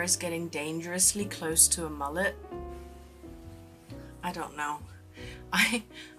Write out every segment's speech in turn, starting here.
hair is getting dangerously close to a mullet. I don't know.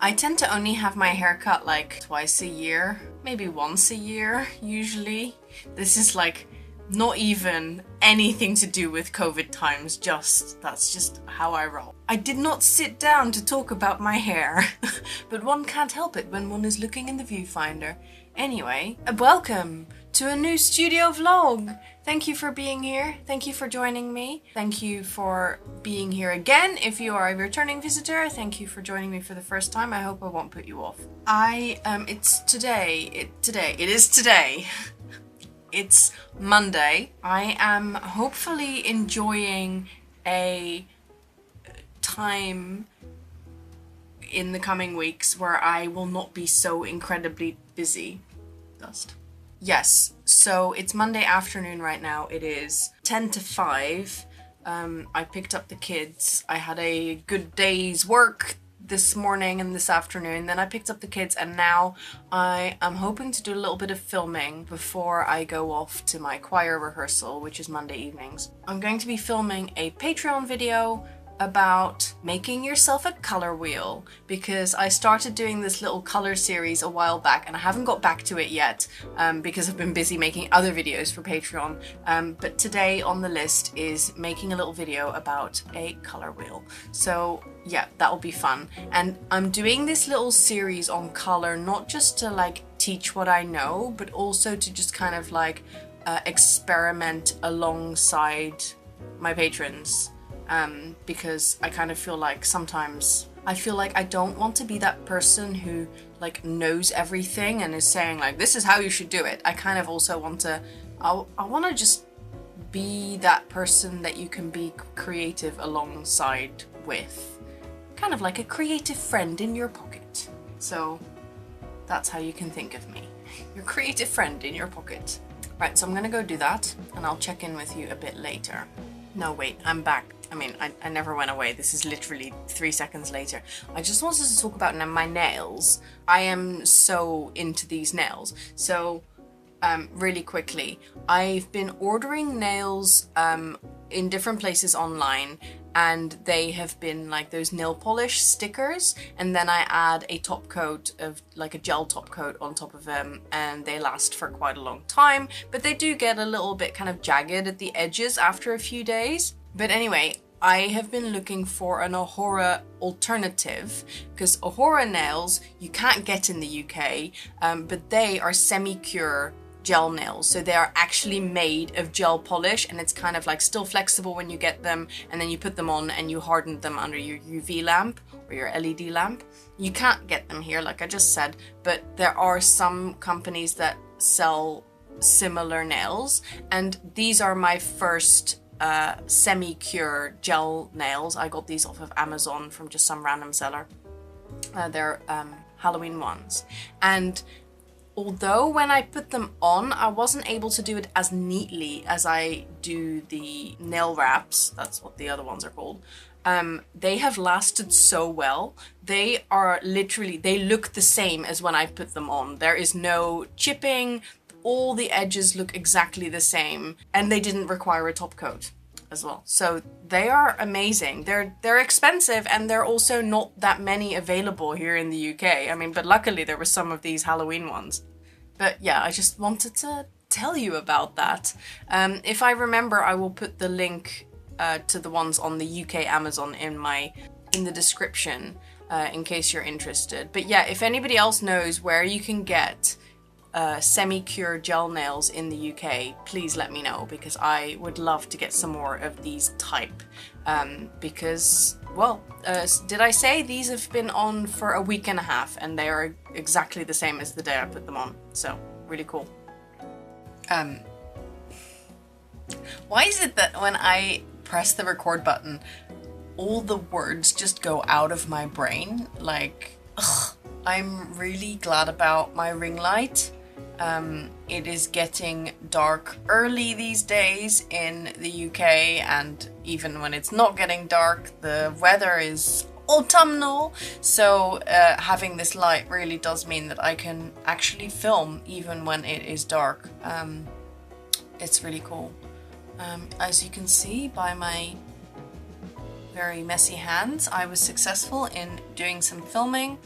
I tend to only have my hair cut like twice a year, maybe once a year usually. This is like not even anything to do with COVID times, that's just how I roll. I did not sit down to talk about my hair, but one can't help it when one is looking in the viewfinder. Anyway, welcome to a new studio vlog. Thank you for being here. Thank you for joining me. Thank you for being here again. If you are a returning visitor, thank you for joining me for the first time. I hope I won't put you off. It's today. It's Monday. I am hopefully enjoying a time in the coming weeks where I will not be so incredibly busy. Yes, so it's Monday afternoon right now. It is 10 to 5. I picked up the kids. I had a good day's work this morning and this afternoon. Then I picked up the kids and now I am hoping to do a little bit of filming before I go off to my choir rehearsal, which is Monday evenings. I'm going to be filming a Patreon video about making yourself a color wheel, because I started doing this little color series a while back and I haven't got back to it yet because I've been busy making other videos for Patreon, but today on the list is making a little video about a color wheel. So yeah, that will be fun. And I'm doing this little series on color not just to like teach what I know, but also to just kind of like experiment alongside my patrons. Because I kind of feel like sometimes I feel like I don't want to be that person who like knows everything and is saying like this is how you should do it. I kind of also want to I want to just be that person that you can be creative alongside with, kind of like a creative friend in your pocket. So that's how you can think of me, your creative friend in your pocket. Right, so I'm gonna go do that and I'll check in with you a bit later. No, wait, I'm back. I mean, I never went away. This is literally 3 seconds later. I just wanted to talk about my nails. I am so into these nails. So, really quickly, I've been ordering nails in different places online, and they have been like those nail polish stickers, and then I add a top coat of like a gel top coat on top of them, and they last for quite a long time, but they do get a little bit kind of jagged at the edges after a few days. But anyway, I have been looking for an Ahora alternative, because Ahora nails you can't get in the UK, but they are semi-cure gel nails, so they are actually made of gel polish, and it's kind of like still flexible when you get them, and then you put them on and you harden them under your UV lamp or your LED lamp. You can't get them here, like I just said, but there are some companies that sell similar nails, and these are my first semi-cure gel nails. I got these off of Amazon from just some random seller. They're Halloween ones, and although when I put them on, I wasn't able to do it as neatly as I do the nail wraps, that's what the other ones are called, they have lasted so well. They are literally, they look the same as when I put them on. There is no chipping, all the edges look exactly the same, and they didn't require a top coat as well. So they are amazing. They're expensive, and they're also not that many available here in the UK. I mean, but luckily there were some of these Halloween ones. But yeah, I just wanted to tell you about that. If I remember, I will put the link to the ones on the UK Amazon in the description in case you're interested. But yeah, if anybody else knows where you can get semi-cure gel nails in the UK, please let me know, because I would love to get some more of these type, because, well, did I say these have been on for a week and a half, and they are exactly the same as the day I put them on, so really cool. Why is it that when I press the record button, all the words just go out of my brain? Like, ugh. I'm really glad about my ring light. It is getting dark early these days in the UK, and even when it's not getting dark, the weather is autumnal, so having this light really does mean that I can actually film even when it is dark. It's really cool. As you can see by my very messy hands, I was successful in doing some filming.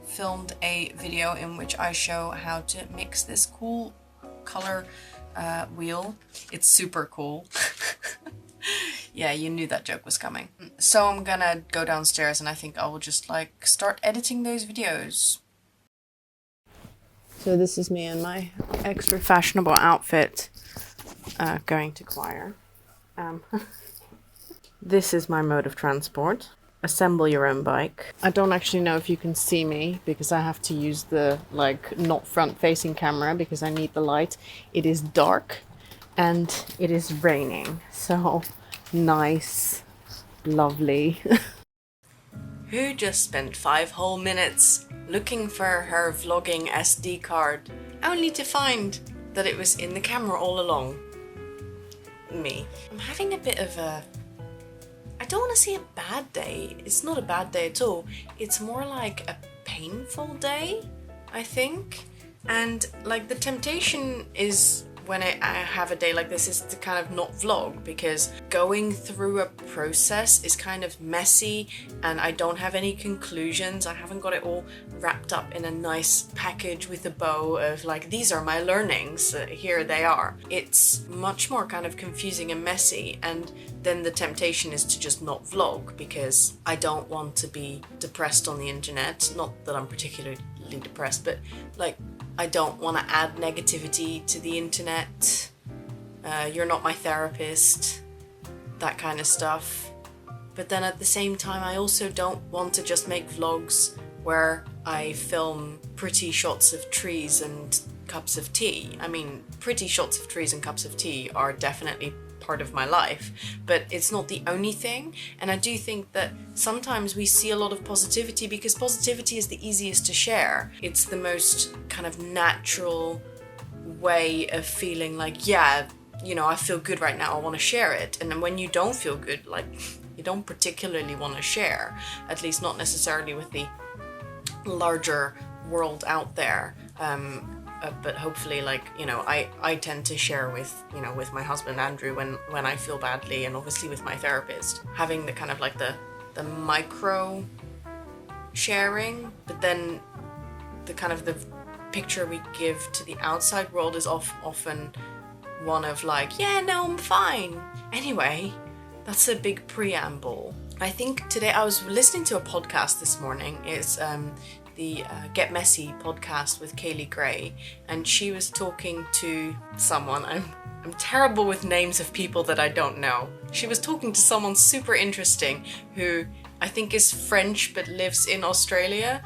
Filmed a video in which I show how to mix this cool color wheel. It's super cool. Yeah, you knew that joke was coming. So I'm gonna go downstairs and I think I will just like start editing those videos. So this is me in my extra fashionable outfit going to choir. This is my mode of transport. Assemble your own bike. I don't actually know if you can see me because I have to use the like not front facing camera because I need the light. It is dark and it is raining. So nice, lovely. Who just spent 5 whole minutes looking for her vlogging SD card only to find that it was in the camera all along? Me. I'm having a bit of a... I don't want to say a bad day. It's not a bad day at all. It's more like a painful day, I think. And like the temptation is when I have a day like this is to kind of not vlog because going through a process is kind of messy and I don't have any conclusions. I haven't got it all wrapped up in a nice package with a bow of like, these are my learnings, here they are. It's much more kind of confusing and messy, and then the temptation is to just not vlog because I don't want to be depressed on the internet. Not that I'm particularly depressed, but like I don't want to add negativity to the internet. You're not my therapist, that kind of stuff. But then at the same time, I also don't want to just make vlogs where I film pretty shots of trees and cups of tea. I mean, pretty shots of trees and cups of tea are definitely part of my life, but it's not the only thing. And I do think that sometimes we see a lot of positivity because positivity is the easiest to share. It's the most kind of natural way of feeling like, yeah, you know, I feel good right now, I want to share it. And then when you don't feel good, like you don't particularly want to share, at least not necessarily with the larger world out there. But hopefully, like, you know, I tend to share with, you know, with my husband Andrew when I feel badly, and obviously with my therapist, having the kind of like the micro sharing, but then the kind of the picture we give to the outside world is often one of like, yeah, no, I'm fine. Anyway, that's a big preamble. I think today I was listening to a podcast this morning. It's the Get Messy podcast with Kaylee Gray, and she was talking to someone. I'm terrible with names of people that I don't know. She was talking to someone super interesting who I think is French but lives in Australia.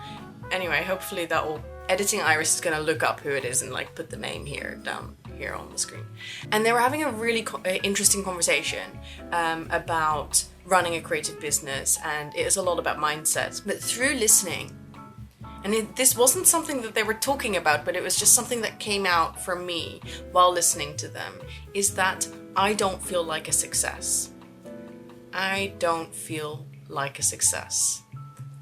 Anyway, hopefully that will... Editing Iris is gonna look up who it is and like put the name down here on the screen. And they were having a really interesting conversation about running a creative business, and it is a lot about mindset. But through listening, and this wasn't something that they were talking about, but it was just something that came out from me while listening to them, is that I don't feel like a success. I don't feel like a success.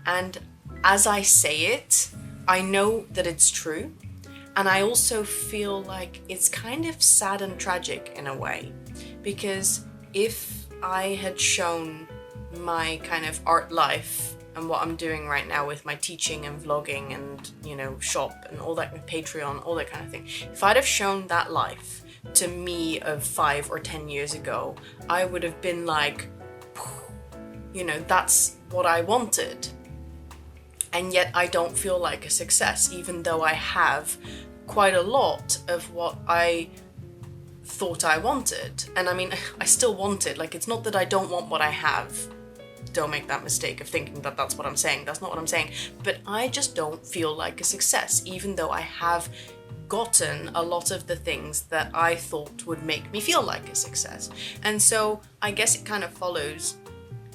And as I say it, I know that it's true. And I also feel like it's kind of sad and tragic in a way, because if I had shown my kind of art life and what I'm doing right now with my teaching and vlogging and, you know, shop and all that, Patreon, all that kind of thing, if I'd have shown that life to me of 5 or 10 years ago, I would have been like, you know, that's what I wanted. And yet I don't feel like a success, even though I have quite a lot of what I thought I wanted. And I mean, I still want it. Like, it's not that I don't want what I have. Don't make that mistake of thinking that that's what I'm saying. That's not what I'm saying. But I just don't feel like a success, even though I have gotten a lot of the things that I thought would make me feel like a success. And so I guess it kind of follows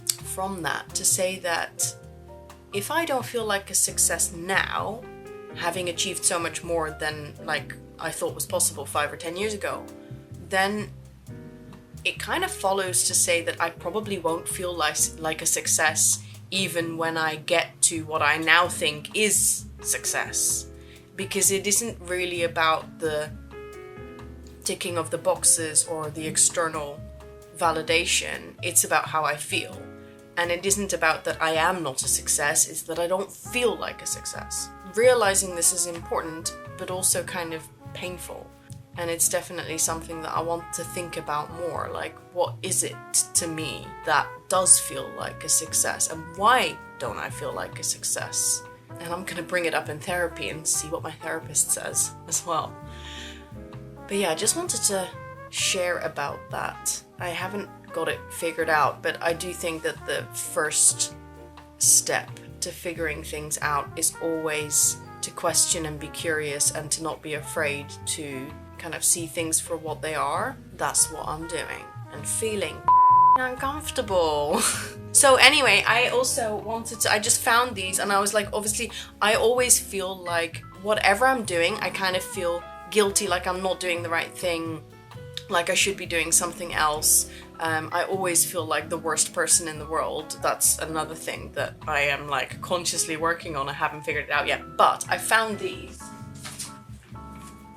from that to say that if I don't feel like a success now, having achieved so much more than like I thought was possible 5 or 10 years ago, then it kind of follows to say that I probably won't feel like a success even when I get to what I now think is success. Because it isn't really about the ticking of the boxes or the external validation. It's about how I feel. And it isn't about that I am not a success, it's that I don't feel like a success. Realizing this is important, but also kind of painful. And it's definitely something that I want to think about more. Like, what is it to me that does feel like a success? And why don't I feel like a success? And I'm gonna bring it up in therapy and see what my therapist says as well. But yeah, I just wanted to share about that. I haven't got it figured out, but I do think that the first step to figuring things out is always to question and be curious and to not be afraid to kind of see things for what they are. That's what I'm doing and feeling uncomfortable. So anyway, I also wanted to, I just found these and I was like, obviously I always feel like whatever I'm doing, I kind of feel guilty, like I'm not doing the right thing, like I should be doing something else. I always feel like the worst person in the world. That's another thing that I am like consciously working on. I haven't figured it out yet, but I found these.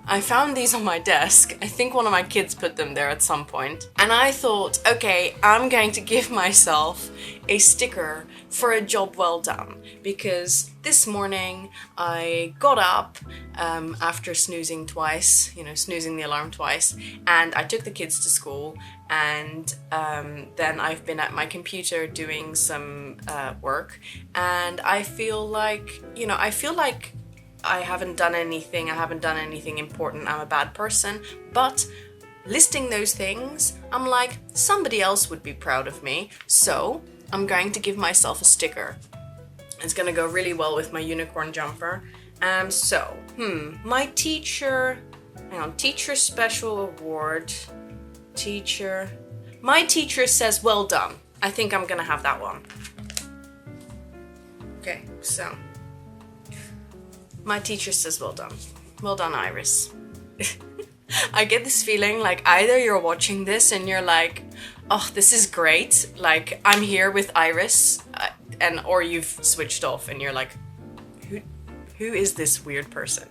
I found these on my desk. I think one of my kids put them there at some point. And I thought, okay, I'm going to give myself a sticker for a job well done. Because this morning I got up after snoozing twice, snoozing the alarm twice, and I took the kids to school. And then I've been at my computer doing some work. And I feel like, I haven't done anything important, I'm a bad person, but listing those things, I'm like, somebody else would be proud of me, so I'm going to give myself a sticker. It's gonna go really well with my unicorn jumper. My teacher, teacher special award, my teacher says well done. I think I'm gonna have that one. Okay, so. My teacher says well done. Well done, Iris. I get this feeling like either you're watching this and you're like, oh, this is great, like I'm here with Iris, or you've switched off and you're like, who is this weird person?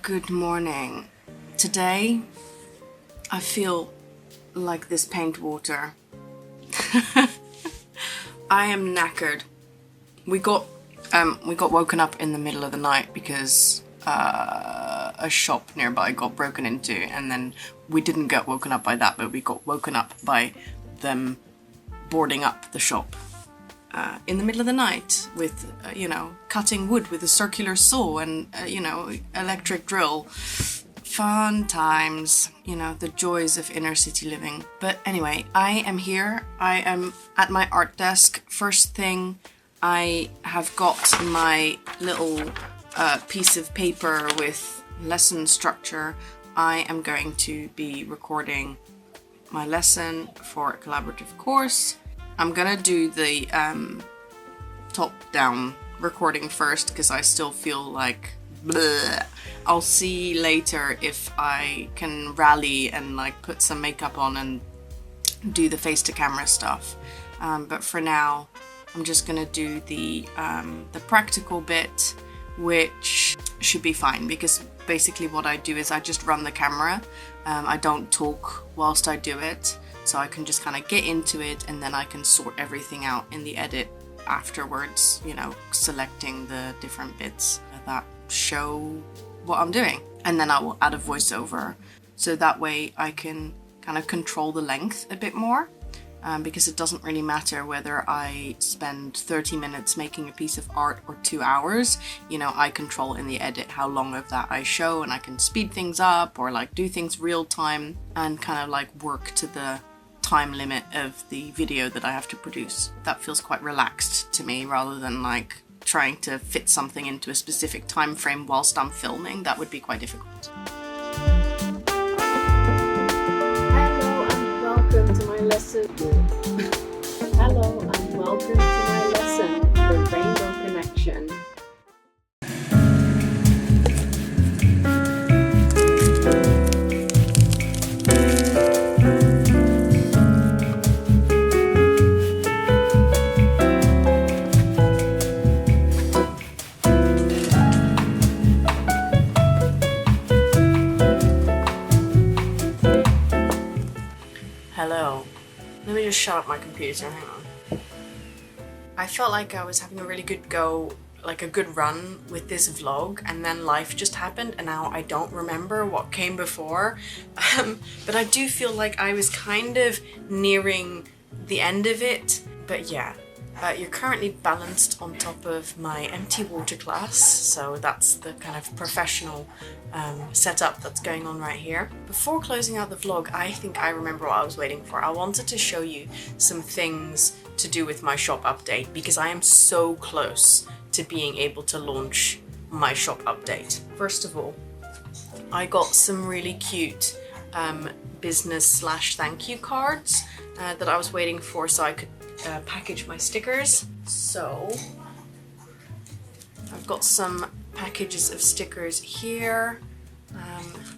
Good morning. Today, I feel like this paint water. I am knackered. We got woken up in the middle of the night because a shop nearby got broken into, and then we didn't get woken up by that, but we got woken up by them boarding up the shop. In the middle of the night with, cutting wood with a circular saw and, electric drill. Fun times, the joys of inner city living. But anyway, I am here. I am at my art desk. First thing, I have got my little piece of paper with lesson structure. I am going to be recording my lesson for a collaborative course. I'm gonna do the top-down recording first because I still feel like bleh. I'll see later if I can rally and like put some makeup on and do the face-to-camera stuff. But for now, I'm just gonna do the practical bit, which should be fine because basically what I do is I just run the camera. I don't talk whilst I do it, so I can just kind of get into it and then I can sort everything out in the edit afterwards, you know, selecting the different bits that show what I'm doing. And then I will add a voiceover, so that way I can kind of control the length a bit more, because it doesn't really matter whether I spend 30 minutes making a piece of art or 2 hours. You know, I control in the edit how long of that I show, and I can speed things up or like do things real time and kind of like work to the time limit of the video that I have to produce. That feels quite relaxed to me, rather than like trying to fit something into a specific time frame whilst I'm filming. That would be quite difficult. Hello and welcome to my lesson. Hello and welcome to my lesson, The Rainbow Connection. Hello. Let me just shut up my computer, hang on. I felt like I was having a really good go, like a good run with this vlog, and then life just happened and now I don't remember what came before. But I do feel like I was kind of nearing the end of it. But yeah, you're currently balanced on top of my empty water glass, so that's the kind of professional setup that's going on right here. Before closing out the vlog, I think I remember what I was waiting for. I wanted to show you some things to do with my shop update, because I am so close to being able to launch my shop update. First of all, I got some really cute business / thank you cards that I was waiting for so I could package my stickers. So I've got some packages of stickers here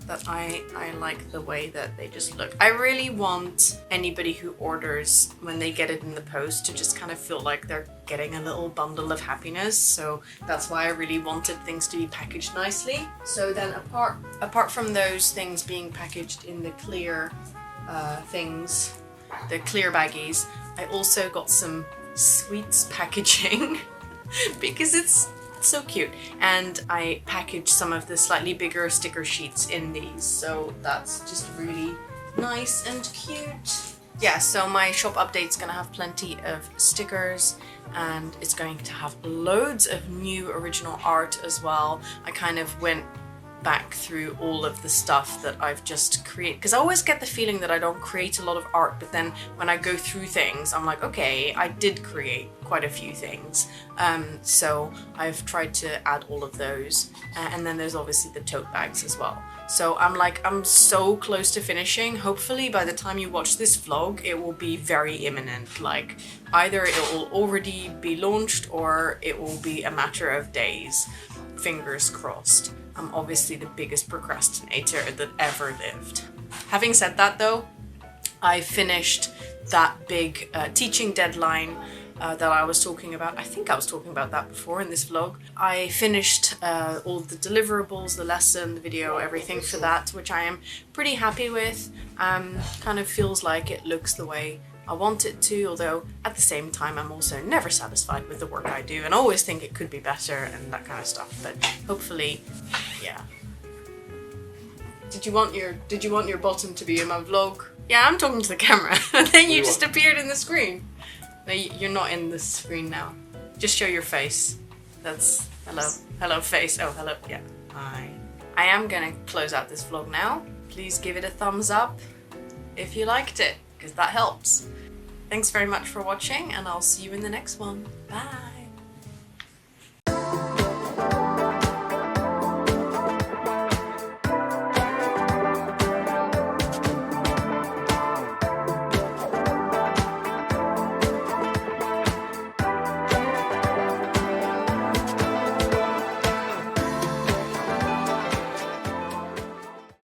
that I like the way that they just look. I really want anybody who orders, when they get it in the post, to just kind of feel like they're getting a little bundle of happiness. So that's why I really wanted things to be packaged nicely. So then apart from those things being packaged in the clear things, the clear baggies, I also got some sweets packaging because it's so cute, and I packaged some of the slightly bigger sticker sheets in these, so that's just really nice and cute. Yeah, so my shop update's gonna have plenty of stickers, and it's going to have loads of new original art as well. I kind of went back through all of the stuff that I've just created, because I always get the feeling that I don't create a lot of art, but then when I go through things I'm like, okay, I did create quite a few things. So I've tried to add all of those, and then there's obviously the tote bags as well. So I'm so close to finishing. Hopefully by the time you watch this vlog it will be very imminent, like either it will already be launched or it will be a matter of days. Fingers crossed. I'm obviously the biggest procrastinator that ever lived. Having said that though, I finished that big teaching deadline that I was talking about. I think I was talking about that before in this vlog. I finished all of the deliverables, the lesson, the video, everything for that, which I am pretty happy with. Kind of feels like it looks the way I want it to, although at the same time I'm also never satisfied with the work I do and always think it could be better and that kind of stuff, but hopefully, yeah. Did you want your bottom to be in my vlog? Yeah, I'm talking to the camera and then you just appeared in the screen. No, you're not in the screen now. Just show your face. That's hello face. Oh, hello, yeah. Hi. I am gonna close out this vlog now. Please give it a thumbs up if you liked it, because that helps. Thanks very much for watching, and I'll see you in the next one. Bye!